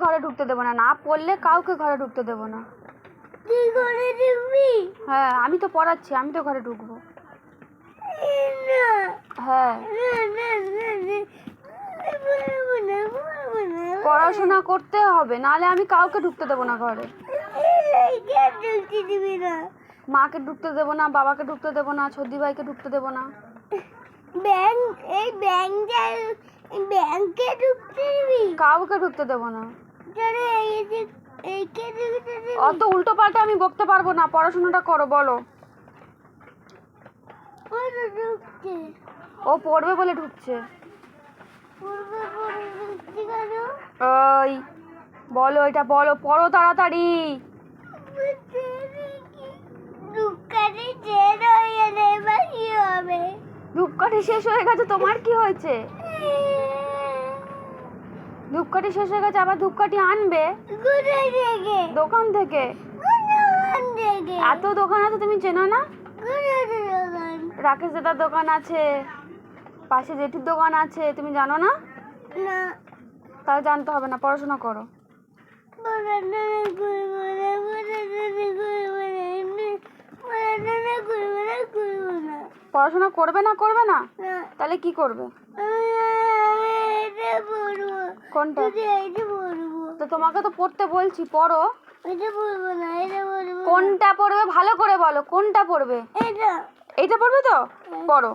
ঘরে ঢুকতে দেবো না, না পড়লে কাউকে ঘরে ঢুকতে দেবো না। তুই ঘরে ঢুকবি? হ্যাঁ, আমি তো পড়াচ্ছি, আমি তো ঘরে ঢুকবো। না হ্যাঁ, পড়াশোনা করতে হবে, নাহলে আমি কাউকে ঢুকতে দেবো না ঘরে। ঢুকতে দিবি না? মাকে ঢুকতে দেবো না, বাবাকে ঢুকতে দেবো না, ছদ্দি ভাইকে ঢুকতে দেবো না। ব্যাংকে ঢুকতে দিবি? কাউকে ঢুকতে দেবো না। অত উল্টো পাল্টা আমি বকতে পারবো না, পড়াশোনাটা করো। বলো। ও পড়বে বলে ঢুকছে। ওই বলো, এটা বলো, পড়ো তাড়াতাড়ি। ধূপকাঠি শেষ হয়ে গেছে, তোমার কি হয়েছে? ধূপকাঠি শেষ হয়ে গেছে, আবার ধূপকাঠি আনবে দোকান থেকে। এত দোকান আছে, তুমি চেনো না? রাকেশ দাদার দোকান আছে, পাশে জেঠির দোকান আছে, তুমি জানো না? তাহলে জানতে হবে না, পড়াশোনা করো। পড়াশোনা করবে না? করবে না? তাহলে কি করবে? কোনটা? তো তোমাকে তো পড়তে বলছি, পড়ো। কোনটা পড়বে ভালো করে বলো, কোনটা পড়বে? এইটা পড়বে তো? পড়ো।